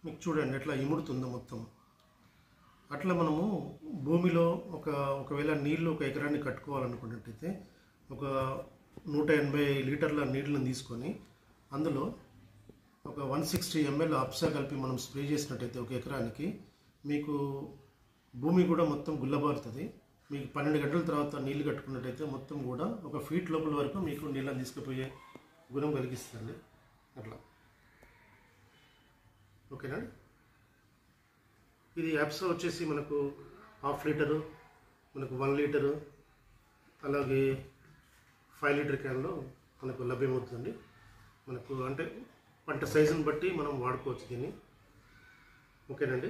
మీకు చూడండి ఎట్లా ఇముడుతుందో మొత్తం. అట్లా మనము భూమిలో ఒకవేళ నీళ్ళు 1 ఎకరాన్ని కట్టుకోవాలనుకున్నట్టయితే ఒక 180 లీటర్ల నీళ్ళని తీసుకొని అందులో ఒక 160 ml అప్సా కలిపి మనం స్ప్రే చేసినట్టయితే 1 ఎకరానికి మీకు భూమి కూడా మొత్తం గుల్లబారుతుంది. మీకు 12 గంటల తర్వాత నీళ్లు కట్టుకున్నట్టయితే మొత్తం కూడా 1 ఫీట్ లోపల వరకు మీకు నీళ్ళని తీసుకుపోయే గుణం కలిగిస్తుంది. అట్లా ఓకేనా. ఇది అప్సా వచ్చేసి మనకు 1/2 లీటరు, మనకు 1 లీటరు, అలాగే 5 లీటర్ క్యాన్లో మనకు లభ్యమవుతుంది. మనకు అంటే పంట సైజుని బట్టి మనం వాడుకోవచ్చు దీన్ని. ఓకేనండి.